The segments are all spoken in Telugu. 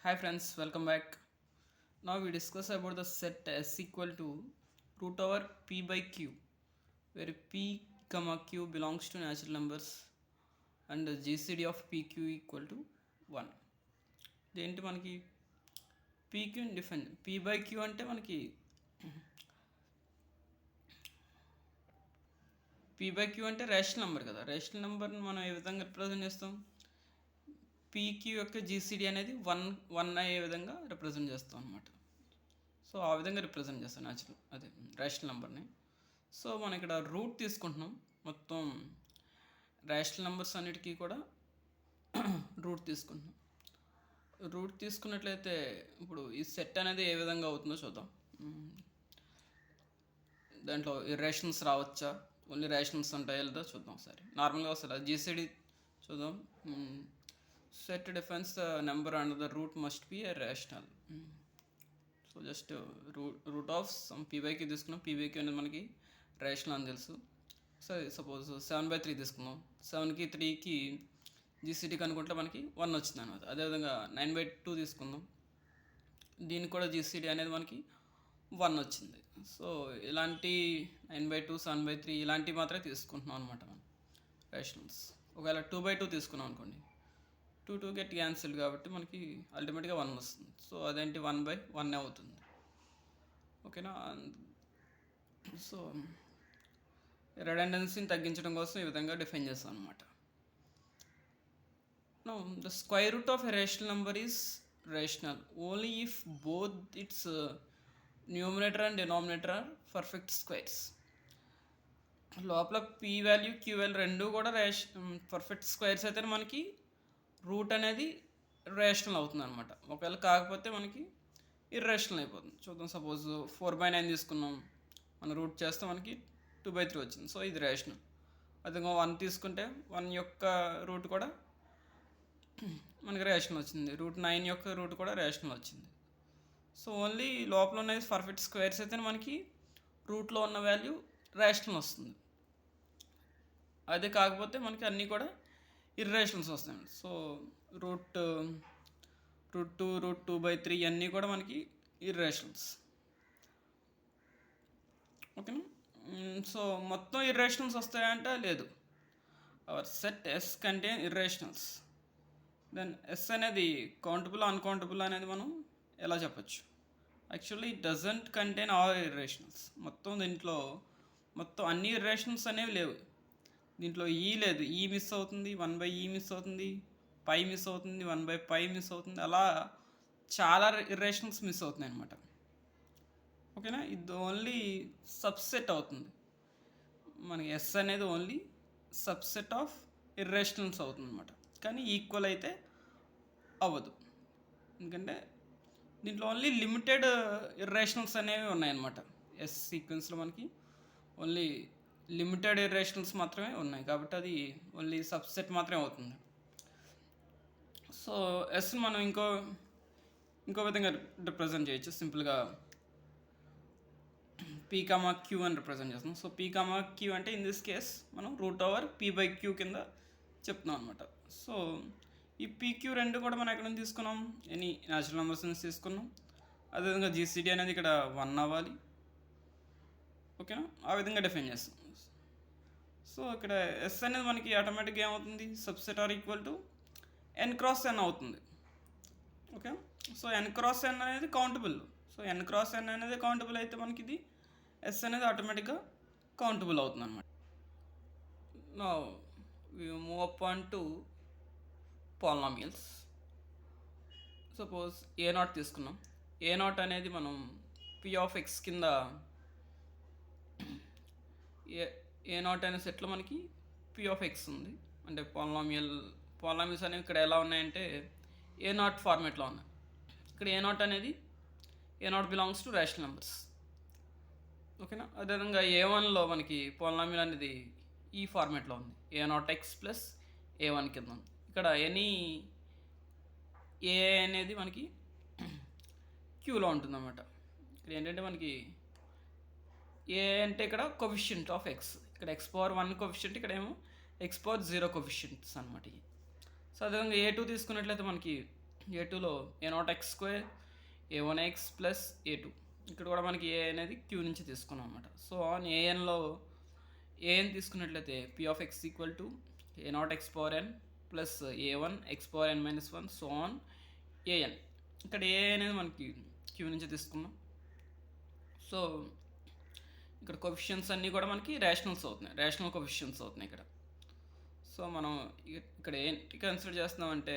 Hi friends, welcome back. Now we discuss about the set S equal to root over p by q, where p comma q belongs to natural numbers and the GCD of pq equal to 1. దేంటి మనకి pq define p by q అంటే మనకి p by q అంటే రేషనల్ నెంబర్ కదా. రేషనల్ నెంబర్ని మనం ఏ విధంగా రిప్రజెంట్ చేస్తాం? పీక్యూ యొక్క జీసీడీ అనేది వన్ అయ్యే విధంగా రిప్రజెంట్ చేస్తాం అనమాట. సో ఆ విధంగా రిప్రజెంట్ చేస్తాం న్యాచురల్ అదే రేషనల్ నెంబర్ని. సో మనం ఇక్కడ రూట్ తీసుకుంటున్నాం. మొత్తం రేషనల్ నెంబర్స్ అన్నిటికీ కూడా రూట్ తీసుకుంటున్నాం. రూట్ తీసుకున్నట్లయితే ఇప్పుడు ఈ సెట్ అనేది ఏ విధంగా అవుతుందో చూద్దాం. దాంట్లో ఇర్రేషన్స్ రావచ్చా, ఓన్లీ రేషనల్స్ ఉంటాయా లేదా చూద్దాం ఒకసారి. నార్మల్గా అసలు జీసీడీ చూద్దాం. Set defines the number under the root must be a rational. So just root of some P by Q తీసుకున్నాం. పీ బై క్యూ అనేది మనకి రేషనల్ అని తెలుసు. సరే సపోజ్ 7/3 తీసుకుందాం. 7కి 3కి జీసీడీ కనుక్కుంటే మనకి 1 వచ్చింది అనమాట. అదేవిధంగా 9/2 తీసుకుందాం. దీనికి కూడా జీసీడీ అనేది మనకి 1 వచ్చింది. సో ఇలాంటి 9/2 7/3 ఇలాంటివి మాత్రమే తీసుకుంటున్నాం అనమాట మనం రేషనల్స్. ఒకవేళ 2/2 తీసుకున్నాం అనుకోండి, 2 గెట్ క్యాన్సిల్డ్ కాబట్టి మనకి అల్టిమేట్గా 1 వస్తుంది. సో అదేంటి 1/1 అవుతుంది. ఓకేనా. సో రెడెండెన్సీని తగ్గించడం కోసం ఈ విధంగా డిఫైన్ చేస్తాం అనమాట. Now the square root of a rational number is rational only if both its numerator and denominator are perfect squares. లోపల పీ వాల్యూ క్యూ వాల్యూ రెండు కూడా పర్ఫెక్ట్ స్క్వేర్స్ అయితే మనకి రూట్ అనేది రేషనల్ అవుతుంది అనమాట. ఒకవేళ కాకపోతే మనకి ఇర్రేషనల్ అయిపోతుంది. చూద్దాం. సపోజ్ 4/9 తీసుకున్నాం, మనం రూట్ చేస్తే మనకి 2/3 వచ్చింది. సో ఇది రేషనల్. అదే 1 తీసుకుంటే 1 యొక్క రూట్ కూడా మనకి రేషనల్ వచ్చింది. రూట్ 9 యొక్క రూట్ కూడా రేషనల్ వచ్చింది. సో ఓన్లీ లోపల ఉన్నది పర్ఫెక్ట్ స్క్వేర్స్ అయితే మనకి రూట్లో ఉన్న వాల్యూ రేషనల్ వస్తుంది. అదే కాకపోతే మనకి అన్నీ కూడా ఇర్రేషనల్స్ వస్తాయి. సో రూట్ 2 రూట్ 2/3 అన్నీ కూడా మనకి ఇర్రేషనల్స్. ఓకేనా. సో మొత్తం ఇర్రేషనల్స్ వస్తాయంటే లేదు. Our set S contain irrationals. Then S అనేది కౌంటబుల్ అన్కౌంటబుల్ అనేది మనం ఎలా చెప్పచ్చు? Actually it doesn't contain all irrationals. దీంట్లో మొత్తం అన్ని ఇర్రేషనల్స్ అనేవి లేవు. దీంట్లో ఈ లేదు, ఈ మిస్ అవుతుంది, 1/e మిస్ అవుతుంది, పై మిస్ అవుతుంది, 1/π మిస్ అవుతుంది. అలా చాలా ఇర్రేషనల్స్ మిస్ అవుతున్నాయి అనమాట. ఓకేనా. ఇది ఓన్లీ సబ్సెట్ అవుతుంది మనకి. ఎస్ అనేది ఓన్లీ సబ్సెట్ ఆఫ్ ఇర్రేషనల్స్ అవుతుంది అనమాట. కానీ ఈక్వల్ అయితే అవ్వదు. ఎందుకంటే దీంట్లో ఓన్లీ లిమిటెడ్ ఇర్రేషనల్స్ అనేవి ఉన్నాయన్నమాట. ఎస్ సీక్వెన్స్లో మనకి ఓన్లీ లిమిటెడ్ ఇర్రేషనల్స్ మాత్రమే ఉన్నాయి కాబట్టి అది ఓన్లీ సబ్సెట్ మాత్రమే అవుతుంది. సో ఎస్ మనం ఇంకో విధంగా రిప్రజెంట్ చేయొచ్చు. సింపుల్గా పీ కామా క్యూ అని రిప్రజెంట్ చేస్తాం. సో పీ కామా క్యూ అంటే ఇన్ దిస్ కేస్ మనం root over P by Q కింద చెప్తున్నాం అనమాట. సో ఈ పీక్యూ రెండు కూడా మనం ఎక్కడ నుంచి తీసుకున్నాం? ఎనీ న్యాచురల్ నెంబర్స్ నుంచి తీసుకున్నాం. అదేవిధంగా జీసీడీ అనేది ఇక్కడ 1 అవ్వాలి. ఓకేనా. ఆ విధంగా డిఫైన్ చేస్తాం. సో ఇక్కడ ఎస్ అనేది మనకి ఆటోమేటిక్గా ఏమవుతుంది? Subset or equal to N cross N అవుతుంది. Okay. So N cross N అనేది countable. So N cross N అనేది కౌంటబుల్ అయితే మనకి ఇది ఎస్ అనేది ఆటోమేటిక్గా కౌంటబుల్ అవుతుంది అనమాట. Now we move up on to polynomials. Suppose A0 తీసుకున్నాం. A0 అనేది మనం P ఆఫ్ X కింద A0 అనే సెట్లో మనకి P ఆఫ్ X ఉంది. అంటే పాలినామియల్స్ అనేవి ఇక్కడ ఎలా ఉన్నాయంటే A0 ఫార్మేట్లో ఉన్నాయి. ఇక్కడ A0 అనేది A0 belongs to rational numbers. ఓకేనా. అదేవిధంగా A1లో మనకి పాలినామియల్ అనేది ఈ ఫార్మేట్లో ఉంది. A0x ప్లస్ A1 కింద ఉంది. ఇక్కడ ఎనీ ఏ అనేది మనకి క్యూలో ఉంటుందన్నమాట. ఇక్కడ ఏంటంటే మనకి ఏ అంటే ఇక్కడ కోఫిషియంట్ ఆఫ్ ఎక్స్. ఇక్కడ x⁴1 కోఫిషియంట్, ఇక్కడ ఏమో x⁴0 కోఫిషియంట్స్ అనమాట. సో అదేవిధంగా A2 తీసుకున్నట్లయితే మనకి A2లో a0x² a1x ప్లస్ a2. ఇక్కడ కూడా మనకి ఏ అనేది క్యూ నుంచి తీసుకున్నాం అనమాట. సో ఆన్ ఏఎన్లో ఏఎన్ తీసుకున్నట్లయితే p(x) equal to a0x⁴n plus a1x⁴n-1 so on AN. ఇక్కడ ఏ అనేది మనకి క్యూ నుంచి తీసుకున్నాం. సో ఇక్కడ కొఫిషియన్స్ అన్నీ కూడా మనకి రేషనల్ కొఫిషియన్స్ అవుతున్నాయి ఇక్కడ. సో మనం ఇక్కడ ఏంటి కన్సిడర్ చేస్తున్నామంటే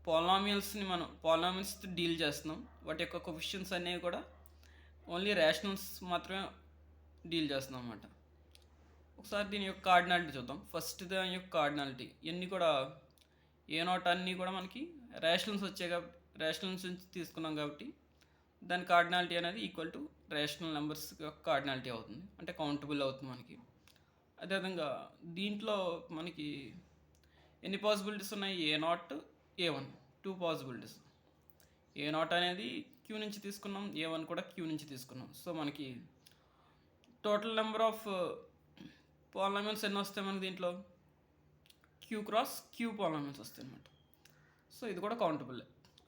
పాలినామియల్స్తో డీల్ చేస్తున్నాం. వాటి యొక్క కొఫిషియన్స్ అనేవి కూడా ఓన్లీ రేషనల్స్ మాత్రమే డీల్ చేస్తున్నాం అన్నమాట. ఒకసారి దీని యొక్క కార్డినాలిటీ చూద్దాం. ఫస్ట్ దాని యొక్క కార్డినాలిటీ ఇవన్నీ కూడా a0 అన్నీ కూడా మనకి రేషనల్స్ వచ్చాయి కాబట్టి రేషనల్స్ నుంచి తీసుకున్నాం కాబట్టి దాని కార్డినాలిటీ అనేది ఈక్వల్ టు రేషనల్ నెంబర్స్ యొక్క కార్డినాలిటీ అవుతుంది, అంటే కౌంటబుల్ అవుతుంది మనకి. అదేవిధంగా దీంట్లో మనకి ఎన్ని పాసిబిలిటీస్ ఉన్నాయి? a0 a1 2 possibilities. a0 అనేది క్యూ నుంచి తీసుకున్నాం, a1 కూడా క్యూ నుంచి తీసుకున్నాం. సో మనకి టోటల్ నెంబర్ ఆఫ్ పాలినామియల్స్ ఎన్ని వస్తాయి మనకి దీంట్లో? క్యూ క్రాస్ క్యూ పాలినామియల్స్ వస్తాయి అన్నమాట. సో ఇది కూడా కౌంటబుల్.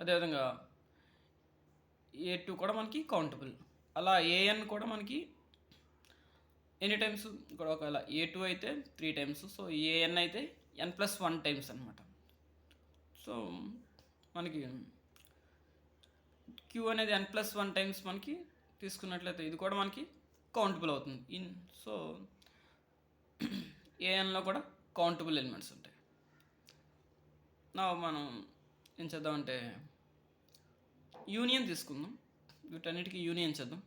అదేవిధంగా a2 కూడా మనకి కౌంటబుల్. అలా an కూడా మనకి ఎన్ని టైమ్స్? ఇక్కడ ఒకవేళ a2 అయితే 3 టైమ్స్, సో an అయితే n+1 టైమ్స్ అనమాట. సో మనకి క్యూ అనేది n+1 టైమ్స్ మనకి తీసుకున్నట్లయితే ఇది కూడా మనకి కౌంటబుల్ అవుతుంది. సో ఏఎన్లో కూడా కౌంటబుల్ ఎలిమెంట్స్ ఉంటాయి. నా మనం ఏం చేద్దామంటే యూనియన్ తీసుకుందాం. వీటన్నిటికీ యూనియన్ చేద్దాం.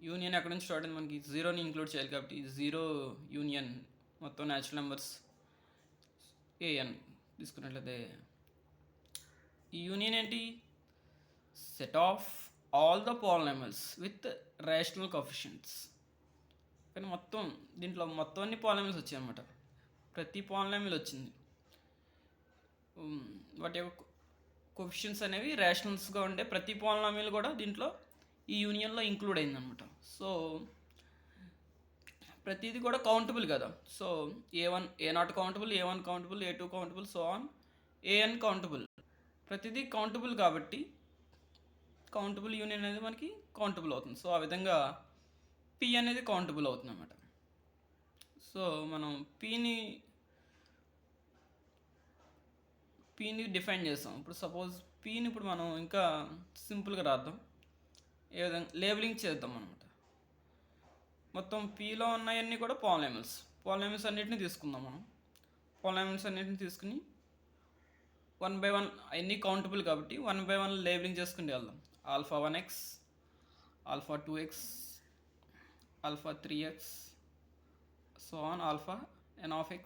యూనియన్ ఎక్కడి నుంచి స్టార్ట్ అయింది? మనకి 0ని ఇంక్లూడ్ చేయాలి కాబట్టి 0 యూనియన్ మొత్తం న్యాచురల్ నెంబర్స్ ఏఎన్ తీసుకున్నట్లయితే ఈ యూనియన్ ఏంటి? Set of all the polynomials with rational coefficients. కానీ దీంట్లో మొత్తం అన్ని పాలినామియల్స్ వచ్చాయి అన్నమాట. ప్రతి పాలినామియల్ వచ్చింది. వాటి యొక్క కోఎఫిషియెంట్స్ అనేవి రేషనల్స్గా ఉండే ప్రతి పాలినామియల్ కూడా దీంట్లో ఈ యూనియన్లో ఇంక్లూడ్ అయిందనమాట. సో ప్రతిదీ కూడా కౌంటబుల్ కదా. So a0 countable, a1 countable, a2 countable, so on an countable. ప్రతిదీ కౌంటబుల్ కాబట్టి కౌంటబుల్ యూనియన్ అనేది మనకి కౌంటబుల్ అవుతుంది. సో ఆ విధంగా p అనేది కౌంటబుల్ అవుతుంది అన్నమాట. సో మనం పీని డిఫైన్ చేస్తాం. ఇప్పుడు సపోజ్ పీని ఇప్పుడు మనం ఇంకా సింపుల్గా రాద్దాం. ఏ విధంగా లేబులింగ్ చేద్దాం అనమాట. మొత్తం పీలో ఉన్నాయన్నీ కూడా పాలినామియల్స్ అన్నిటిని తీసుకుందాం మనం. పాలినామియల్స్ అన్నిటిని తీసుకుని 1 by 1 అన్నీ కౌంటబుల్ కాబట్టి 1 by 1 లేబులింగ్ చేసుకుంటూ వెళ్దాం. α1x, α2x, α3x, so on αn(x),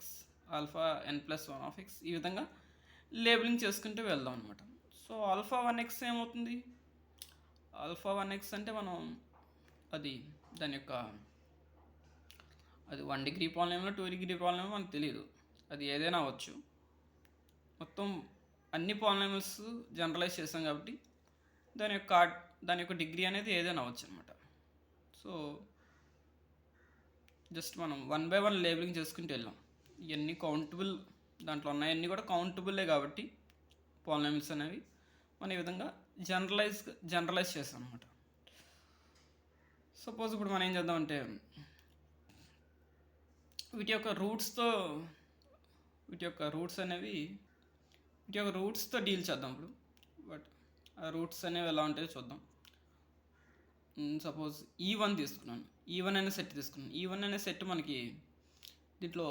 αn+1(x) ఈ విధంగా లేబులింగ్ చేసుకుంటూ వెళ్దాం అనమాట. సో α1x ఏమవుతుంది? α1x అంటే మనం దాని యొక్క 1 డిగ్రీ పాలినామియల్ 2 డిగ్రీ పాలినామియల్ మనకు తెలియదు, అది ఏదైనా అవ్వచ్చు. మొత్తం అన్ని పాలినామియల్స్ జనరలైజ్ చేసాం కాబట్టి దాని యొక్క డిగ్రీ అనేది ఏదైనా అవ్వచ్చు అనమాట. సో జస్ట్ మనం 1 by 1 లేబులింగ్ చేసుకుంటూ వెళ్ళాం. ఇవన్నీ కౌంటబుల్, దాంట్లో ఉన్నాయన్నీ కూడా కౌంటబుల్లే కాబట్టి పాలినామియల్స్ అనేవి మనం ఈ విధంగా జనరలైజ్ చేస్తాం అనమాట. సపోజ్ ఇప్పుడు మనం ఏం చేద్దామంటే వీటి యొక్క రూట్స్తో డీల్ చేద్దాం. ఇప్పుడు బట్ ఆ రూట్స్ అనేవి ఎలా ఉంటాయో చూద్దాం. సపోజ్ E1 తీసుకున్నాను, E1 అనే సెట్ తీసుకున్నాను. E1 అనే సెట్ మనకి దీంట్లో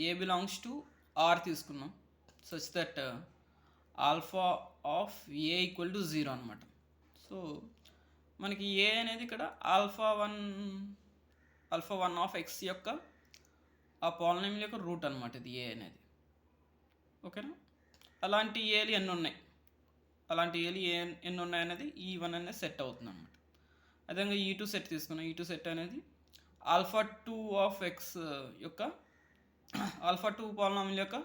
ఏ బిలాంగ్స్ టు ఆర్ తీసుకున్నాం, సచ్ దట్ α(a) = 0 అనమాట. సో మనకి ఏ అనేది ఇక్కడ α1(x) యొక్క ఆ పాలినామియల్ యొక్క రూట్ అనమాట ఇది ఏ అనేది. ఓకేనా? అలాంటి ఏలు ఎన్ని ఉన్నాయనేది E1 అనేది సెట్ అవుతుంది అనమాట. అదేవిధంగా E2 సెట్ తీసుకున్నాం. E2 సెట్ అనేది α2(x) యొక్క α2 పాలినామియల్ యొక్క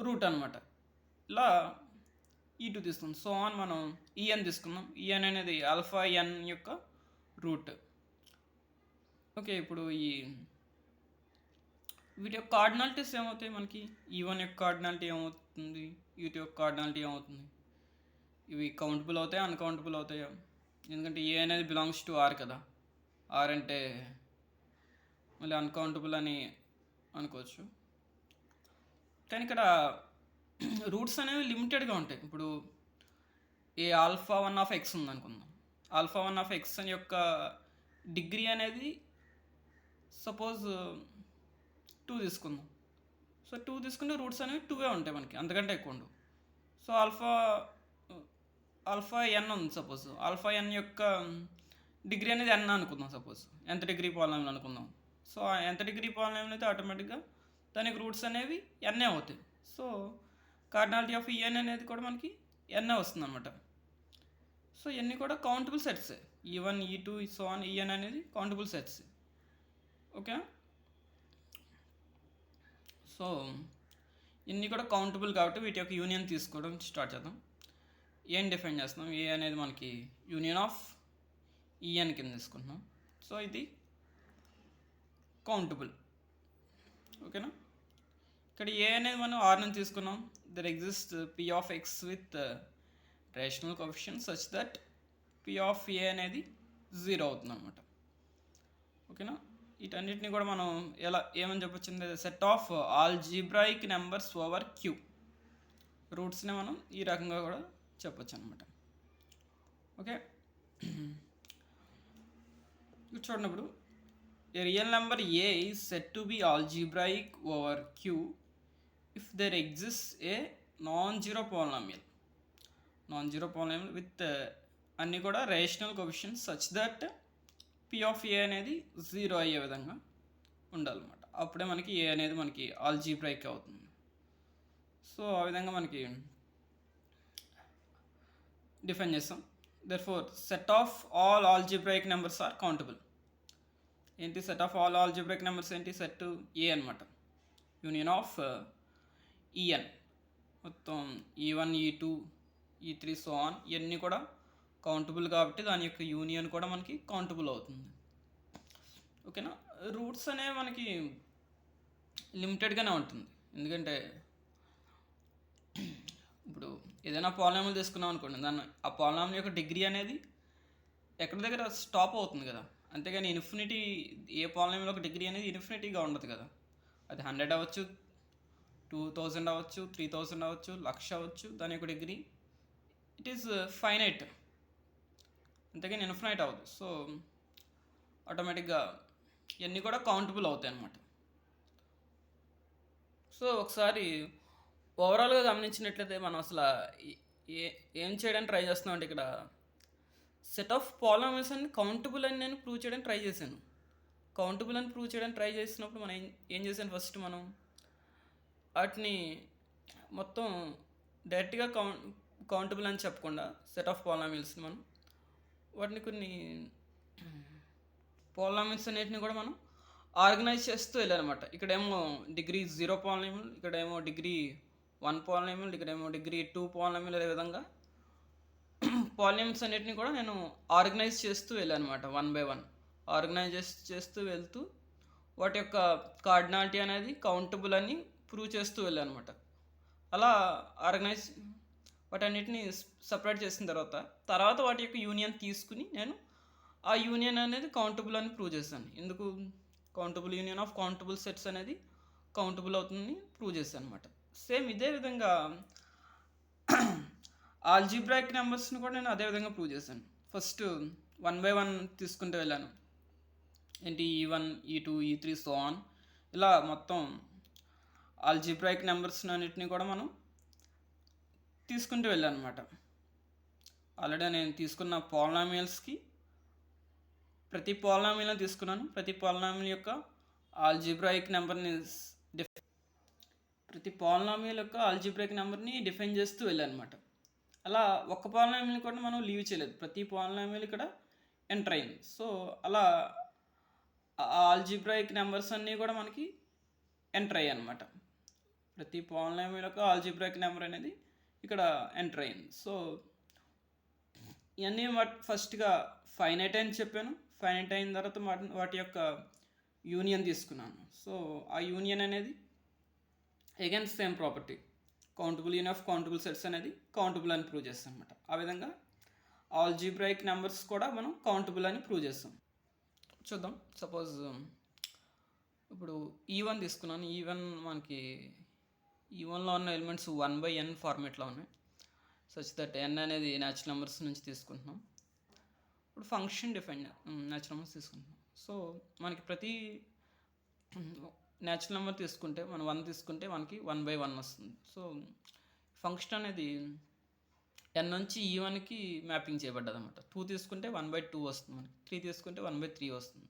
రూట్ అనమాట. ఇలా E2 తీసుకున్నాం. సో ఆన్ మనం En తీసుకున్నాం. En అనేది αn యొక్క రూట్. ఓకే, ఇప్పుడు వీటి యొక్క కార్డినాలిటీస్ ఏమవుతాయి? మనకి E1 యొక్క కార్డినాలిటీ ఏమవుతుంది? వీటి యొక్క కార్డినాలిటీ ఏమవుతుంది, ఇవి కౌంటబుల్ అవుతాయా అన్కౌంటబుల్ అవుతాయా? ఎందుకంటే ఏ అనేది బిలాంగ్స్ టు ఆర్ కదా, ఆర్ అంటే మళ్ళీ అన్కౌంటబుల్ అని అనుకోవచ్చు. కానీ ఇక్కడ రూట్స్ అనేవి లిమిటెడ్గా ఉంటాయి. ఇప్పుడు ఏ ఆల్ఫా 1 ఆఫ్ ఎక్స్ ఉంది అనుకుందాం. ఆల్ఫా 1 ఆఫ్ ఎక్స్ అని యొక్క డిగ్రీ అనేది సపోజ్ 2 తీసుకుందాం. సో 2 తీసుకుంటే రూట్స్ అనేవి 2 ఉంటాయి మనకి, అంతకంటే ఎక్కువ ఉండవు. సో ఆల్ఫా ఎన్ ఉంది సపోజ్. ఆల్ఫా ఎన్ యొక్క డిగ్రీ అనేది ఎన్ అనుకుందాం. సపోజ్ ఎంత డిగ్రీ పాలినామిల్ అనుకుందాం. సో ఎంత డిగ్రీ పాలినామిల్ అయితే ఆటోమేటిక్గా దానికి రూట్స్ అనేవి ఎన్ఏ అవుతాయి. సో కార్డినాలిటీ ఆఫ్ ఈఎన్ అనేది కూడా మనకి ఎన్ఏ వస్తుంది అనమాట. సో ఇవన్నీ కూడా countable sets. E1 E2 so on EN అనేది కౌంటబుల్ సెట్స్. ఓకే, సో ఇన్ని కూడా కౌంటబుల్ కాబట్టి వీటి యొక్క యూనియన్ తీసుకోవడం స్టార్ట్ చేద్దాం. ఏం డిఫైన్ చేస్తున్నాం, ఏ అనేది మనకి యూనియన్ ఆఫ్ ఈఎన్ కింద తీసుకుంటున్నాం. సో ఇది కౌంటబుల్. ఓకేనా, ఇక్కడ ఏ అనేది మనం ఆర్ నుంచి తీసుకున్నాం. There exist P of X with rational coefficient such that P of A అనేది 0 అవుతుంది అనమాట. ఓకేనా, వీటన్నిటిని కూడా మనం ఏమని చెప్పొచ్చింది, set of algebraic numbers over Q. రూట్స్ని మనం ఈ రకంగా కూడా చెప్పొచ్చు అనమాట. ఓకే, చూడనప్పుడు a real number A is said to be algebraic over Q if there exist a non zero polynomial with అన్నీ కూడా rational coefficients such that P of A అనేది 0 అయ్యే విధంగా ఉండాలన్నమాట. అప్పుడే మనకి ఏ అనేది మనకి ఆల్జీబ్రాయిక్ అవుతుంది. సో ఆ విధంగా మనకి డిఫైన్ చేస్తాం. Therefore set of all algebraic numbers are countable. ఏంటి set of all algebraic numbers ఏంటి, సెట్ ఏ అనమాట. యూనియన్ ఆఫ్ ఈఎన్ మొత్తం E1 E2 E3 so on ఇవన్నీ కూడా కౌంటబుల్ కాబట్టి దాని యొక్క యూనియన్ కూడా మనకి కౌంటబుల్ అవుతుంది. ఓకేనా, రూట్స్ అనేవి మనకి లిమిటెడ్గానే ఉంటుంది. ఎందుకంటే ఇప్పుడు ఏదైనా పాలినామిల్ తీసుకున్నాం అనుకోండి, దాన్ని ఆ పాలినామిల్ యొక్క డిగ్రీ అనేది ఎక్కడి దగ్గర స్టాప్ అవుతుంది కదా, అంతేగాని ఇన్ఫినిటీ ఏ పాలినామిల్ యొక్క డిగ్రీ అనేది ఇన్ఫినిటీగా ఉండదు కదా. అది 100 అవ్వచ్చు, 2000 అవ్వచ్చు, 3000 అవ్వచ్చు, 1,00,000 అవ్వచ్చు. దాని యొక్క డిగ్రీ ఇట్ ఈస్ ఫైనైట్, అంతేగాని ఇన్ఫినైట్ అవ్వదు. సో ఆటోమేటిక్గా ఇవన్నీ కూడా కౌంటబుల్ అవుతాయి అన్నమాట. సో ఒకసారి ఓవరాల్గా గమనించినట్లయితే మనం అసలు ఏం చేయడానికి ట్రై చేస్తున్నాం అంటే, ఇక్కడ సెట్ ఆఫ్ పాలినామిల్స్ అన్ని కౌంటబుల్ అని నేను ప్రూవ్ చేయడానికి ట్రై చేశాను. కౌంటబుల్ అని ప్రూవ్ చేయడానికి ట్రై చేసినప్పుడు మనం ఏం చేశాను, ఫస్ట్ మనం వాటిని మొత్తం డైరెక్ట్గా కౌంటబుల్ అని చెప్పకుండా సెట్ ఆఫ్ పాలినామిల్స్ని మనం వాటిని కొన్ని పాలినామిల్స్ అన్నిటిని కూడా మనం ఆర్గనైజ్ చేస్తూ వెళ్ళాలన్నమాట. ఇక్కడేమో డిగ్రీ 0 పాలినామిల్, ఇక్కడేమో డిగ్రీ 1 పాలినామిల్, ఇక్కడేమో డిగ్రీ 2 పాలినామిల్. అదే విధంగా పాలినామిల్స్ అన్నిటిని కూడా నేను ఆర్గనైజ్ చేస్తూ వెళ్ళాను అనమాట. 1 by 1 ఆర్గనైజ్ చేస్తూ వెళ్తూ వాటి యొక్క కార్డినాలిటీ అనేది కౌంటబుల్ అని ప్రూవ్ చేస్తూ వెళ్ళాను అనమాట. అలా ఆర్గనైజ్ వాటన్నిటిని సపరేట్ చేసిన తర్వాత వాటి యొక్క యూనియన్ తీసుకుని నేను ఆ యూనియన్ అనేది కౌంటబుల్ అని ప్రూవ్ చేశాను. ఎందుకు countable union of countable sets అనేది కౌంటబుల్ అవుతుందని ప్రూవ్ చేశాను అనమాట. సేమ్ ఇదే విధంగా ఆల్జీబ్రాయిక్ నెంబర్స్ని కూడా నేను అదే విధంగా ప్రూవ్ చేశాను. ఫస్ట్ 1 by 1 తీసుకుంటూ వెళ్ళాను. ఏంటి E1 E2 E3 so on ఇలా మొత్తం ఆల్జీబ్రాయిక్ నెంబర్స్ అన్నిటిని కూడా మనం తీసుకుంటూ వెళ్ళాను అనమాట. ఆల్రెడీ నేను తీసుకున్న పాలినామియల్స్కి ప్రతి పాలినామిల్ని తీసుకున్నాను. ప్రతి పాలినామిల్ యొక్క ఆల్జీబ్రాయిక్ నెంబర్ని డిఫైన్ చేస్తూ వెళ్ళాను అనమాట. అలా ఒక్క పాలినామిల్ని కూడా మనం లీవ్ చేయలేదు, ప్రతి పాలినామిల్ ఇక్కడ ఎంటర్ అయింది. సో అలా ఆల్జీబ్రాయిక్ నెంబర్స్ అన్నీ కూడా మనకి ఎంటర్ అయ్యాయి అనమాట. ప్రతి పాలినామిల్ యొక్క ఆల్జీబ్రాయిక్ నెంబర్ అనేది ఇక్కడ ఎంటర్ అయింది. సో ఇవన్నీ ఫస్ట్గా ఫైనైట్ అని చెప్పాను. ఫైనైట్ అయిన తర్వాత వాటి యొక్క యూనియన్ తీసుకున్నాను. సో ఆ యూనియన్ అనేది again same property, countable union of countable sets అనేది కౌంటబుల్ అని ప్రూవ్ చేస్తాం అనమాట. ఆ విధంగా ఆల్జీబ్రాయిక్ నెంబర్స్ కూడా మనం కౌంటబుల్ అని ప్రూవ్ చేస్తాం. చూద్దాం. సపోజ్ ఇప్పుడు E1 తీసుకున్నాను. మనకి E1లో ఉన్న ఎలిమెంట్స్ 1/n ఫార్మేట్లో ఉన్నాయి. సచ్ దట్ n అనేది న్యాచురల్ నెంబర్స్ నుంచి తీసుకుంటున్నాం. ఇప్పుడు ఫంక్షన్ డిఫైన్ న్యాచురల్ నెంబర్స్ తీసుకుంటున్నాం. సో మనకి ప్రతి న్యాచురల్ నెంబర్ తీసుకుంటే మనం 1 తీసుకుంటే మనకి 1/1 వస్తుంది. సో ఫంక్షన్ అనేది n నుంచి E1కి మ్యాపింగ్ చేయబడ్డది అనమాట. 2 తీసుకుంటే 1/2 వస్తుంది మనకి. 3 తీసుకుంటే 1/3 వస్తుంది.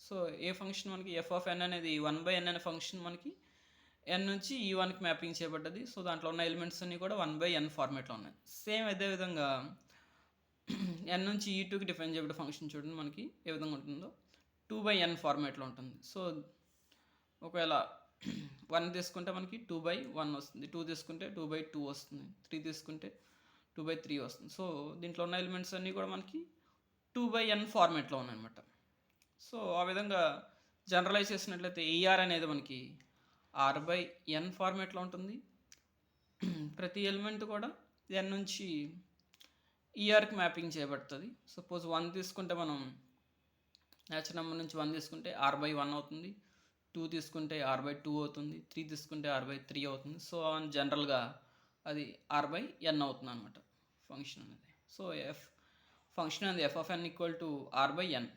సో ఏ ఫంక్షన్ మనకి f(n) అనేది 1/n అనే ఫంక్షన్ మనకి n నుంచి E1కి మ్యాపింగ్ చేయబడ్డది. సో దాంట్లో ఉన్న ఎలిమెంట్స్ అన్నీ కూడా 1/n ఫార్మేట్లో ఉన్నాయి. సేమ్ అదేవిధంగా n నుంచి E2కి డిఫైన్ చేయబడ్డ ఫంక్షన్ చూడండి మనకి ఏ విధంగా ఉంటుందో 2/n ఫార్మేట్లో ఉంటుంది. సో ఒకవేళ 1 తీసుకుంటే మనకి 2/1 వస్తుంది, 2 తీసుకుంటే 2/2 వస్తుంది, 3 తీసుకుంటే 2/3 వస్తుంది. సో దీంట్లో ఉన్న ఎలిమెంట్స్ అన్నీ కూడా మనకి 2/n ఫార్మేట్లో ఉన్నాయన్నమాట. సో ఆ విధంగా జనరలైజ్ చేసినట్లయితే ఏఆర్ అనేది మనకి r/n ఫార్మేట్లో ఉంటుంది. ప్రతి ఎలిమెంట్ కూడా n నుంచి ఈఆర్కి మ్యాపింగ్ చేయబడుతుంది. సపోజ్ 1 తీసుకుంటే మనం న్యాచురల్ నెంబర్ నుంచి 1 తీసుకుంటే r/1 అవుతుంది, 2 తీసుకుంటే r/2 అవుతుంది, 3 తీసుకుంటే r/3 అవుతుంది. సో జనరల్గా అది r/n అవుతుంది అనమాట ఫంక్షన్ అనేది. సో ఫంక్షన్ అనేది f(n) = r/n.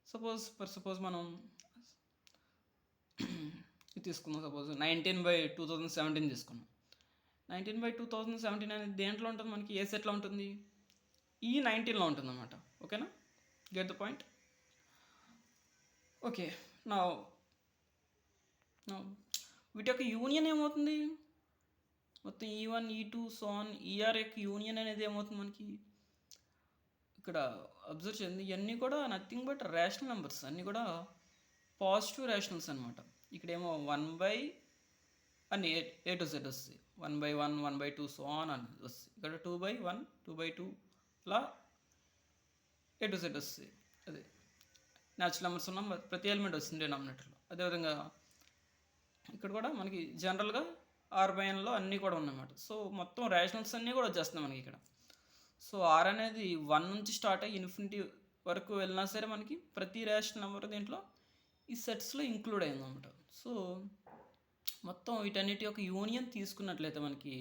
సపోజ్ మనం ఇది తీసుకుందాం. సపోజ్ 19/2017 తీసుకున్నాం. 19/2017 అనేది దేంట్లో ఉంటుంది మనకి, ఏ సెట్లో ఉంటుంది, E19లో ఉంటుంది అనమాట. ఓకేనా, గెట్ ద పాయింట్. ఓకే, నా వీటి యొక్క యూనియన్ ఏమవుతుంది, మొత్తం E1, E2 so on ER యొక్క యూనియన్ అనేది ఏమవుతుంది మనకి ఇక్కడ అబ్జర్వ్ చేయండి. ఇవన్నీ కూడా నథింగ్ బట్ రేషనల్ నెంబర్స్, అన్నీ కూడా పాజిటివ్ రేషనల్స్ అనమాట. ఇక్కడేమో 1/, అని A to Z వస్తుంది, 1/1, 1/2 సో ఆన్ అని వస్తుంది. ఇక్కడ 2/1, 2/2 ఇలా A to Z వస్తుంది. అదే న్యాచురల్ నెంబర్స్ ఉన్న ప్రతి ఎలిమెంట్ వస్తుంది డినామినేటర్లో. అదేవిధంగా ఇక్కడ కూడా మనకి జనరల్గా r/nలో అన్నీ కూడా ఉన్నాయన్నమాట. సో మొత్తం రేషనల్స్ అన్నీ కూడా వచ్చేస్తున్నాయి మనకి ఇక్కడ. సో r అనేది 1 నుంచి స్టార్ట్ అయ్యి ఇన్ఫినిటీ వరకు వెళ్ళినా సరే మనకి ప్రతి రేషనల్ నెంబర్ దీంట్లో ఈ సెట్స్లో ఇంక్లూడ్ అయిందన్నమాట. సో మొత్తం వీటన్నిటి యొక్క యూనియన్ తీసుకున్నట్లయితే మనకి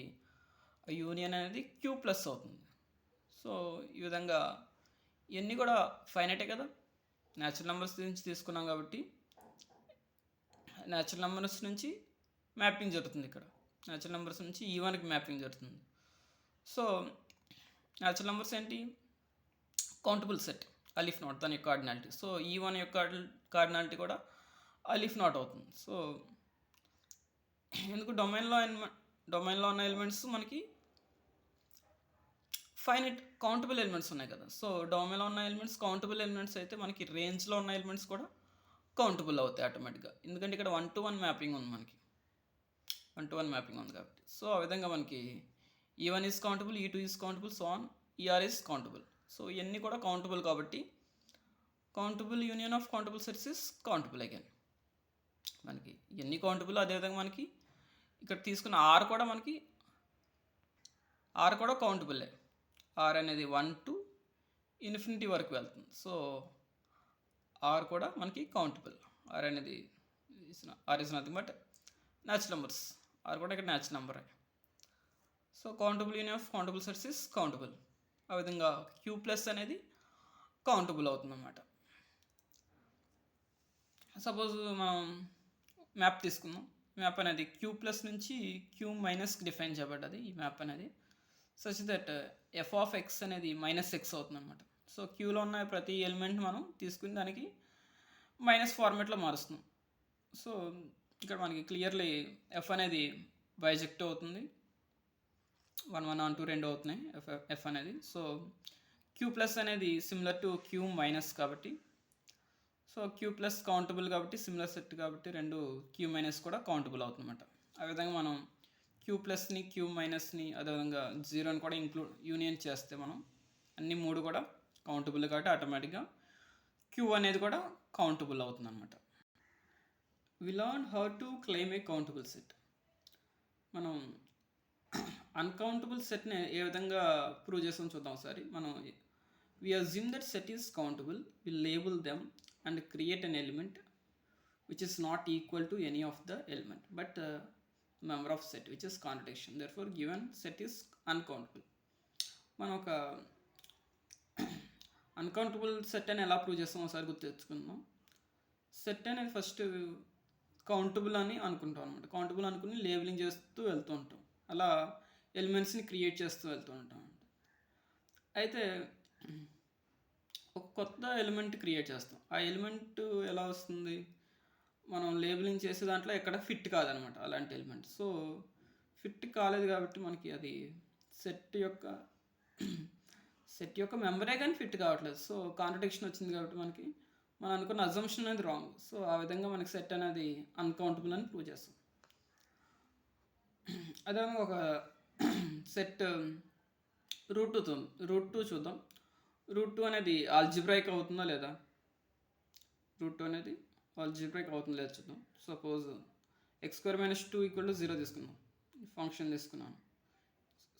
ఆ యూనియన్ అనేది Q+ అవుతుంది. సో ఈ విధంగా ఇవన్నీ కూడా ఫైనైటే కదా, న్యాచురల్ నెంబర్స్ నుంచి తీసుకున్నాం కాబట్టి న్యాచురల్ నెంబర్స్ నుంచి మ్యాపింగ్ జరుగుతుంది. ఇక్కడ న్యాచురల్ నెంబర్స్ నుంచి E1కి మ్యాపింగ్ జరుగుతుంది. సో న్యాచురల్ నెంబర్స్ ఏంటి, కౌంటబుల్ సెట్, అలిఫ్ నాట్ దాని యొక్క కార్డినాలిటీ. సో E1 యొక్క కార్డినాలిటీ కూడా అలిఫ్ నాట్ అవుతుంది. సో ఎందుకు డొమైన్లో ఉన్న ఎలిమెంట్స్ మనకి ఫైనైట్ కౌంటబుల్ ఎలిమెంట్స్ ఉన్నాయి కదా. సో డొమైన్లో ఉన్న ఎలిమెంట్స్ కౌంటబుల్ ఎలిమెంట్స్ అయితే మనకి రేంజ్లో ఉన్న ఎలిమెంట్స్ కూడా కౌంటబుల్ అవుతాయి ఆటోమేటిక్గా. ఎందుకంటే ఇక్కడ 1-to-1 మ్యాపింగ్ ఉంది మనకి, 1-to-1 మ్యాపింగ్ ఉంది కాబట్టి. సో ఆ విధంగా మనకి E1 is countable, E2 is countable, so on ER is countable. So ఇవన్నీ కూడా కౌంటబుల్ కాబట్టి countable union of countable sets is countable again. మనకి ఇవన్నీ కౌంటబుల్. అదేవిధంగా మనకి ఇక్కడ తీసుకున్న R కూడా కౌంటబుల్లే. R అనేది 1 to ఇన్ఫినిటీ వరకు వెళ్తుంది. సో R కూడా మనకి కౌంటబుల్. R అనేది R is nothing but natural numbers. R కూడా ఇక్కడ న్యాచురల్ నెంబరే. So countable union of countable sets is countable. ఆ విధంగా Q+ అనేది కౌంటబుల్ అవుతుంది అన్నమాట. సపోజ్ మనం మ్యాప్ తీసుకుందాం. మ్యాప్ అనేది Q+ నుంచి Q- డిఫైన్ చేయబడ్డది ఈ మ్యాప్ అనేది. సచ్ దట్ f(x) అనేది -x అవుతుంది అనమాట. సో క్యూలో ఉన్న ప్రతి ఎలిమెంట్ మనం తీసుకుని దానికి మైనస్ ఫార్మేట్లో మారుస్తున్నాం. సో ఇక్కడ మనకి క్లియర్లీ f అనేది బైజెక్టివ్ అవుతుంది, 1, 1, 1, 2 రెండు అవుతున్నాయి f అనేది. సో Q+ అనేది సిమిలర్ టు Q- కాబట్టి, సో Q+ కౌంటబుల్ కాబట్టి సిమిలర్ సెట్ కాబట్టి రెండు Q- కూడా కౌంటబుల్ అవుతుందన్నమాట. ఆ విధంగా మనం Q+ని Q-ని అదేవిధంగా 0ని కూడా యూనియన్ చేస్తే మనం అన్ని మూడు కూడా కౌంటబుల్ కాబట్టి ఆటోమేటిక్గా Q అనేది కూడా కౌంటబుల్ అవుతుంది అనమాట. We learn how to claim a countable set. మనం అన్కౌంటబుల్ సెట్ని ఏ విధంగా ప్రూవ్ చేస్తాం చూద్దాం ఒకసారి. మనం we assume that set is countable, we label them and create an element which is not equal to any of the element but member of set which is contradiction, therefore given set is uncountable. మనం ఒక అన్కౌంటబుల్ సెట్ అని ఎలా ప్రూవ్ చేస్తాం ఒకసారి గుర్తు తెచ్చుకుందాం. సెట్ అనేది ఫస్ట్ కౌంటబుల్ అని అనుకుంటాం అనమాట. కౌంటబుల్ అనుకుని లేబులింగ్ చేస్తూ వెళ్తూ ఉంటాం, అలా ఎలిమెంట్స్ని క్రియేట్ చేస్తూ వెళ్తూ ఉంటాం. అయితే ఒక కొత్త ఎలిమెంట్ క్రియేట్ చేస్తాం. ఆ ఎలిమెంట్ ఎలా వస్తుంది, మనం లేబులింగ్ చేసే దాంట్లో ఎక్కడ ఫిట్ కాదనమాట అలాంటి ఎలిమెంట్. సో ఫిట్ కాలేదు కాబట్టి మనకి అది సెట్ యొక్క మెంబరే కానీ ఫిట్ కావట్లేదు. సో కాంట్రడిక్షన్ వచ్చింది కాబట్టి మనకి మనం అనుకున్న అజంప్షన్ అనేది రాంగ్. సో ఆ విధంగా మనకి సెట్ అనేది అన్కౌంటబుల్ అని ప్రూవ్ చేస్తాం. అదే ఒక సెట్ రూట్ టూ చూద్దాం. రూట్ 2 అనేది ఆల్జిబ్రాయిక్ అవుతుందా లేదా, రూట్ 2 అనేది ఆల్జిబ్రాయిక్ అవుతుందా లేదా చూద్దాం. సపోజ్ x² - 2 = 0 తీసుకున్నాం, ఫంక్షన్ తీసుకున్నాను,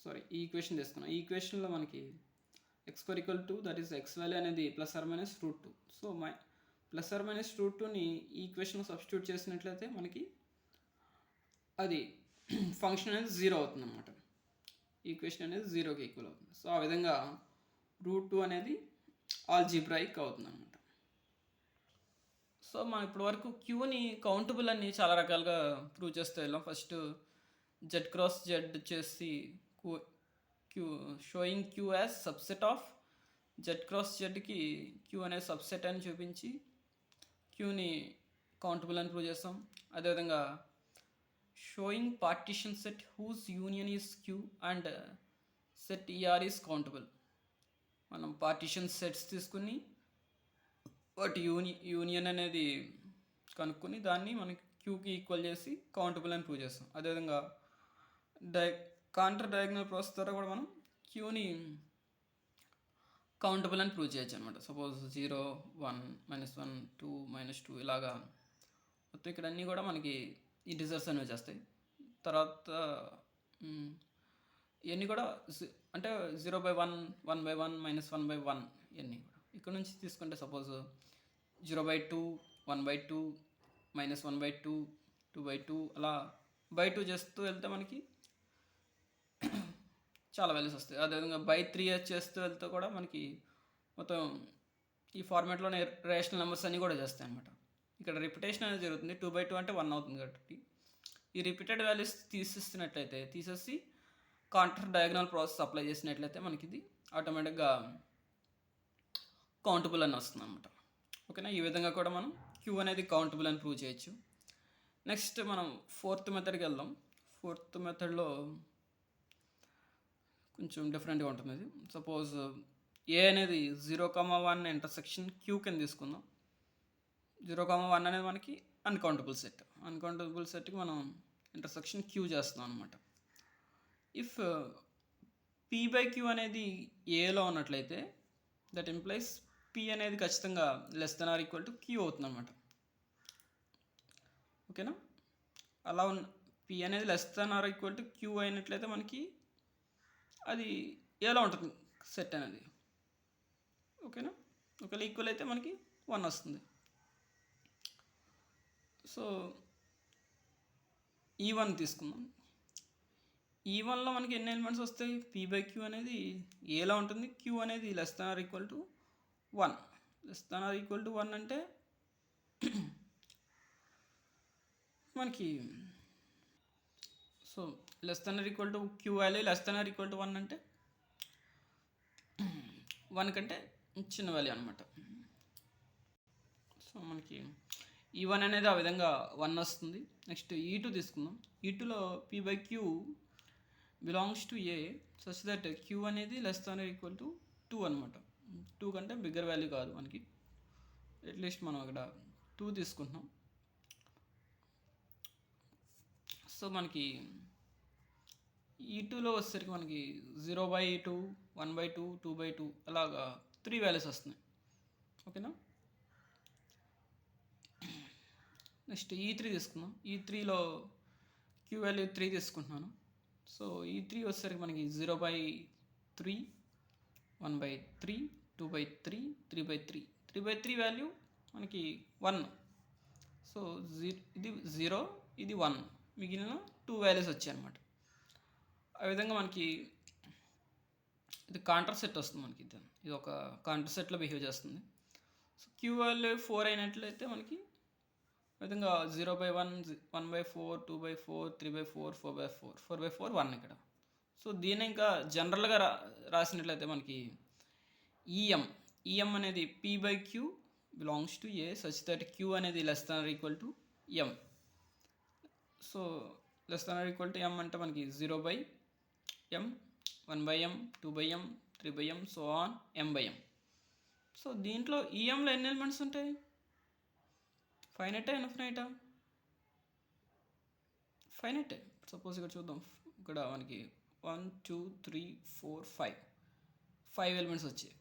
సారీ ఈ ఈక్వేషన్ తీసుకున్నాం. ఈ ఈక్వేషన్లో మనకి x² = 2, that is x value అనేది ±√2. సో ±√2ని ఈ ఈక్వేషన్లో సబ్స్టిట్యూట్ చేసినట్లయితే మనకి అది ఫంక్షన్ అనేది 0 అవుతుంది అన్నమాట. ఈక్వేషన్ అనేది 0కి ఈక్వల్ అవుతుంది. సో ఆ విధంగా రూట్ 2 అనేది ఆల్జిబ్రాయిక్ అవుతుంది అనమాట. సో మనం ఇప్పటి వరకు క్యూని కౌంటబుల్ అని చాలా రకాలుగా ప్రూవ్ చేస్తూ వెళ్ళాం. ఫస్ట్ z×z చేసి Q showing Q as subset of z×zకి క్యూ అనే సబ్సెట్ అని చూపించి క్యూని కౌంటబుల్ అని ప్రూవ్ చేస్తాం. అదేవిధంగా showing partition set whose union is Q and set ER is countable. మనం పార్టిషన్ సెట్స్ తీసుకుని వాటి యూనియన్ అనేది కనుక్కొని దాన్ని మనకి క్యూకి ఈక్వల్ చేసి కౌంటబుల్ అని ప్రూవ్ చేస్తాం. అదేవిధంగా కాంటర్ డయాగ్నల్ ప్రాసెస్ ద్వారా కూడా మనం క్యూని కౌంటబుల్ అని ప్రూవ్ చేయొచ్చు అనమాట. సపోజ్ 0, 1, -1, 2, -2 ఇలాగా మొత్తం ఇక్కడ అన్నీ కూడా మనకి ఇంటిజర్స్ అనేవి చేస్తాయి. తర్వాత ఇవన్నీ కూడా అంటే 0/1, 1/1, -1/1 ఇవన్నీ కూడా ఇక్కడ నుంచి తీసుకుంటే సపోజ్ 0/2, 1/2, -1/2, 2/2 అలా బై 2 చేస్తూ వెళ్తే మనకి చాలా వాల్యూస్ వస్తాయి. అదేవిధంగా బై 3 చేస్తూ వెళ్తే కూడా మనకి మొత్తం ఈ ఫార్మాట్లోనే రేషనల్ నెంబర్స్ అన్నీ కూడా చేస్తాయి అనమాట. ఇక్కడ రిపిటేషన్ అనేది జరుగుతుంది. 2/2 అంటే 1 అవుతుంది కాబట్టి ఈ రిపీటెడ్ వాల్యూస్ తీసేసి కాంటర్ డయాగ్నల్ ప్రాసెస్ అప్లై చేసినట్లయితే మనకి ఇది ఆటోమేటిక్గా కౌంటబుల్ అని వస్తుంది అనమాట. ఓకేనా, ఈ విధంగా కూడా మనం క్యూ అనేది కౌంటబుల్ అని ప్రూవ్ చేయొచ్చు. నెక్స్ట్ మనం ఫోర్త్ మెథడ్కి వెళ్దాం. ఫోర్త్ మెథడ్లో కొంచెం డిఫరెంట్గా ఉంటుంది. ఇది సపోజ్ ఏ అనేది 0,1 ఇంటర్సెక్షన్ క్యూ కింద తీసుకుందాం. 0,1 అనేది మనకి అన్కౌంటబుల్ సెట్. అన్కౌంటబుల్ సెట్కి మనం ఇంటర్సెక్షన్ క్యూ చేస్తున్నాం అనమాట. ఇఫ్ p/q అనేది ఏలో ఉన్నట్లయితే దట్ ఇంప్లైస్ p అనేది ఖచ్చితంగా >q అవుతుంది అనమాట. ఓకేనా, అలా p అనేది >q అయినట్లయితే మనకి అది ఏలో ఉంటుంది సెట్ అనేది. ఓకేనా, ఒకవేళ ఈక్వల్ అయితే మనకి 1 వస్తుంది. సో E1 తీసుకుందాం. E1లో మనకి ఎన్ని ఎలిమెంట్స్ వస్తాయి, p/q అనేది ఏలా ఉంటుంది, q అనేది >1. >1 అంటే మనకి సో >q వాల్యూ >1 అంటే 1 కంటే చిన్న వాల్యూ అనమాట. సో మనకి E1 అనేది ఆ విధంగా 1 వస్తుంది. నెక్స్ట్ E2 తీసుకుందాం. E2లో p/q belongs to a such that q అనేది >2 అనమాట. 2 కంటే బిగ్గర్ వాల్యూ కాదు మనకి. అట్లీస్ట్ మనం అక్కడ 2 తీసుకుంటున్నాం. సో మనకి E2లో వచ్చేసరికి మనకి 0/2, 1/2, 2/2 అలాగా 3 వాల్యూస్ వస్తున్నాయి. ఓకేనా, నెక్స్ట్ E3 తీసుకుందాం. E3లో క్యూ వాల్యూ 3 తీసుకుంటున్నాను. సో ఈ 3 వచ్చేసరికి మనకి 0/3, 1/3, 2/3, 3/3. 3/3 వాల్యూ మనకి 1. సో ఇది 0, ఇది 1, మిగిలిన 2 వాల్యూస్ వచ్చాయి అనమాట. ఆ విధంగా మనకి ఇది కాంటర్ సెట్ వస్తుంది మనకి. ఇది ఒక కాంటర్ సెట్లో బిహేవ్ చేస్తుంది. సో క్యూ వాల్యూ 4 అయినట్లయితే మనకి ఆ విధంగా 0/1, 1/4, 2/4, 3/4, 4/4, 4/4, 1 ఇక్కడ. సో దీన్ని ఇంకా జనరల్గా రాసినట్లయితే మనకి ఈఎం అనేది P/Q belongs to a such that Q అనేది less than or equal to M. So less than or equal to M అంటే మనకి 0/M, 1/M, 2/M, 3/M, so on M/M. So దీంట్లో ఈఎంలో ఎన్ని ఎలిమెంట్స్ ఉంటాయి? ఫైనైటా ఇన్ఫినైటా? ఫైనైటే. సపోజ్ ఇక్కడ చూద్దాం. ఇక్కడ మనకి 1, 2, 3, 4, 5 ఎలిమెంట్స్ వచ్చాయి.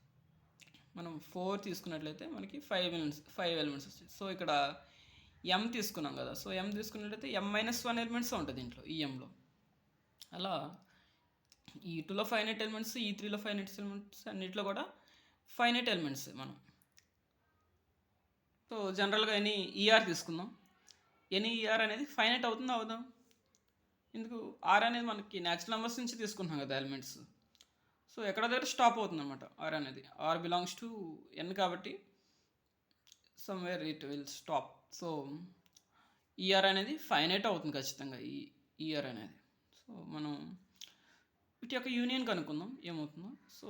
మనం 4 తీసుకున్నట్లయితే మనకి 5 ఎలిమెంట్స్ వచ్చాయి. సో ఇక్కడ M తీసుకున్నాం కదా. సో M తీసుకున్నట్లయితే M-1 ఎలిమెంట్స్ ఉంటుంది దీంట్లో ఈఎంలో. అలా E2లో ఫైనైట్ ఎలిమెంట్స్, E3లో ఫైనైట్ ఎలిమెంట్స్, అన్నింటిలో కూడా ఫైనైట్ ఎలిమెంట్స్ మనం. సో జనరల్గా ఎనీ ఈఆర్ తీసుకుందాం. ఎనీ ఈఆర్ అనేది ఫైనైట్ అవుతుందా అవుదా? ఎందుకు? ఆర్ అనేది మనకి న్యాచురల్ నెంబర్స్ నుంచి తీసుకుంటున్నాం కదా ఎలిమెంట్స్. సో ఎక్కడ దగ్గర స్టాప్ అవుతుంది అనమాట ఆర్ అనేది. ఆర్ బిలాంగ్స్ టు ఎన్ కాబట్టి somewhere it will stop. So ER అనేది ఫైనైట్ అవుతుంది ఖచ్చితంగా, ఈ ఈఆర్ అనేది. సో మనం వీటి యొక్క యూనియన్ కనుక్కుందాం ఏమవుతుందో. సో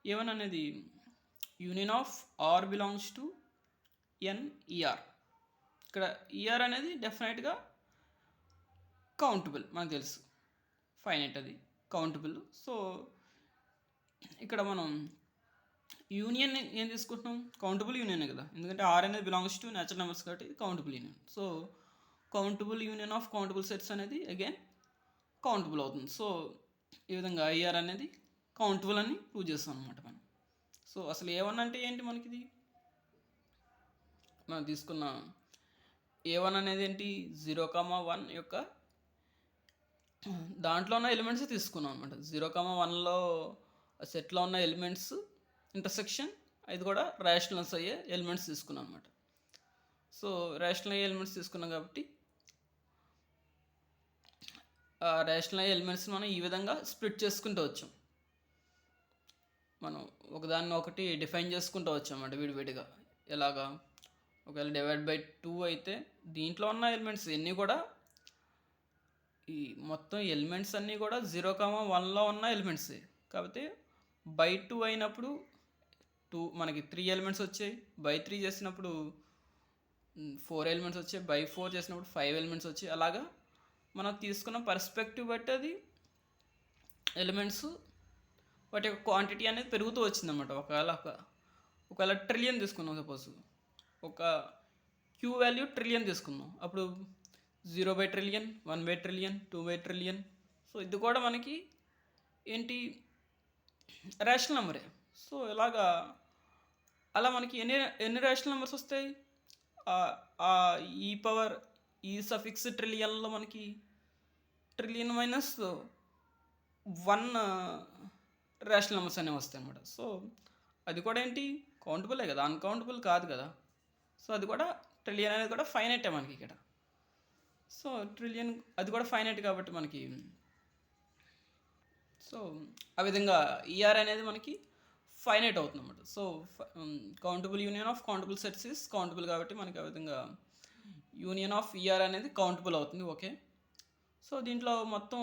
ఏ1 అనేది union of R belongs to N ER. ఇక్కడ ఈఆర్ అనేది డెఫినెట్గా కౌంటబుల్, మనకు తెలుసు. ఫైనైట్ అది కౌంటబుల్. సో ఇక్కడ మనం యూనియన్ ఏం తీసుకుంటున్నాం? కౌంటబుల్ యూనియన్ కదా, ఎందుకంటే ఆర్ అనేది బిలాంగ్స్ టు న్యాచురల్ నెంబర్స్ కాబట్టి countable union. So countable union of countable sets అనేది అగైన్ కౌంటబుల్ అవుతుంది. సో ఈ విధంగా ఐఆర్ అనేది కౌంటబుల్ అని ప్రూవ్ చేస్తాం అనమాట మనం. సో అసలు ఏ1 అంటే ఏంటి? మనకి ఇది మనం తీసుకున్న ఏ1 అనేది ఏంటి? 0,1 యొక్క దాంట్లో ఉన్న ఎలిమెంట్స్ తీసుకున్నాం అనమాట. 0,1లో సెట్లో ఉన్న ఎలిమెంట్స్ ఇంటర్సెక్షన్, ఇది కూడా రేషనల్స్ అయ్యే ఎలిమెంట్స్ తీసుకున్నాం అనమాట. సో రేషనల్ అయ్యే ఎలిమెంట్స్ తీసుకున్నాం కాబట్టి ఆ రేషనల్ అయ్యే ఎలిమెంట్స్ మనం ఈ విధంగా స్ప్లిట్ చేసుకుంటూ వచ్చాం. మనం ఒకదాన్ని ఒకటి డిఫైన్ చేసుకుంటూ వచ్చాం అన్నమాట విడివిడిగా. ఎలాగా? ఒకవేళ /2 అయితే దీంట్లో ఉన్న ఎలిమెంట్స్ అన్నీ కూడా, ఈ మొత్తం ఎలిమెంట్స్ అన్నీ కూడా 0,1లో ఉన్న ఎలిమెంట్సే కాబట్టి /2 అయినప్పుడు మనకి 3 ఎలిమెంట్స్ వచ్చాయి. /3 చేసినప్పుడు 4 ఎలిమెంట్స్ వచ్చాయి. /4 చేసినప్పుడు 5 ఎలిమెంట్స్ వచ్చాయి. అలాగా మనం తీసుకున్న పర్స్పెక్టివ్ బట్టి అది ఎలిమెంట్స్ వాటి యొక్క క్వాంటిటీ అనేది పెరుగుతూ వచ్చిందన్నమాట. ఒకవేళ ట్రిలియన్ తీసుకున్నాం, సపోజ్ ఒక క్యూ వాల్యూ ట్రిలియన్ తీసుకుందాం, అప్పుడు 0/ట్రిలియన్, 1/ట్రిలియన్, 2/ట్రిలియన్. సో ఇది కూడా మనకి ఏంటి? రేషనల్ నెంబరే. సో ఇలాగా అలా మనకి ఎన్ని రేషనల్ నెంబర్స్ వస్తాయి? ఈ సఫిక్స్ ట్రిలియన్లో మనకి ట్రిలియన్ -1 రేషనల్ నెంబర్స్ అనేవి వస్తాయి అన్నమాట. సో అది కూడా ఏంటి? కౌంటబులే కదా, అన్కౌంటబుల్ కాదు కదా. సో అది కూడా ట్రిలియన్ అనేది కూడా ఫైనైటే మనకి ఇక్కడ. సో ట్రిలియన్ అది కూడా ఫైనైట్ కాబట్టి మనకి, సో ఆ విధంగా ఈఆర్ అనేది మనకి ఫైనైట్ అవుతుంది అన్నమాట. So countable union of countable sets is countable కాబట్టి మనకి ఆ విధంగా యూనియన్ ఆఫ్ ఈఆర్ అనేది కౌంటబుల్ అవుతుంది. ఓకే. సో దీంట్లో మొత్తం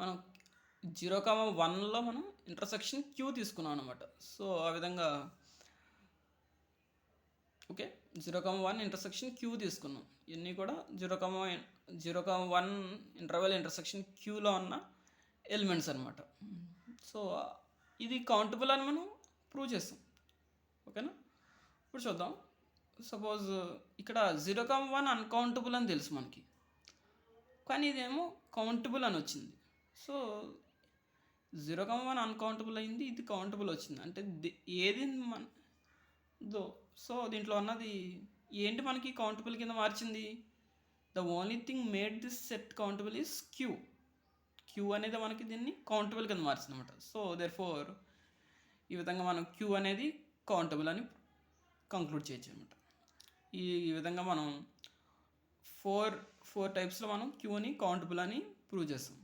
మనం 0,1లో మనం ఇంటర్సెక్షన్ క్యూ తీసుకున్నాం అనమాట. సో ఆ విధంగా ఓకే, 0,1 ఇంటర్సెక్షన్ క్యూ తీసుకున్నాం. ఇవన్నీ కూడా 0,1 ఇంటర్వెల్ ఇంటర్సెక్షన్ క్యూలో ఉన్న ఎలిమెంట్స్ అనమాట. సో ఇది కౌంటబుల్ అని మనం ప్రూవ్ చేస్తాం. ఓకేనా? ఇప్పుడు చూద్దాం. సపోజ్ ఇక్కడ 0,1 అన్కౌంటబుల్ అని తెలుసు మనకి, కానీ ఇదేమో కౌంటబుల్ అని వచ్చింది. సో 0,1 అన్కౌంటబుల్ అయింది, ఇది కౌంటబుల్ వచ్చింది. అంటే ఏది సో దీంట్లో అన్నది ఏంటి మనకి కౌంటబుల్ కింద మార్చింది? The only thing made this set countable is Q. Q అనేది మనకి దీన్ని కౌంటబుల్ కింద మార్చింది అనమాట. సో దేర్ ఫోర్ ఈ విధంగా మనం క్యూ అనేది కౌంటబుల్ అని కంక్లూడ్ చేయొచ్చు అనమాట. ఈ విధంగా మనం ఫోర్ టైప్స్లో మనం క్యూని కౌంటబుల్ అని ప్రూవ్ చేస్తాం.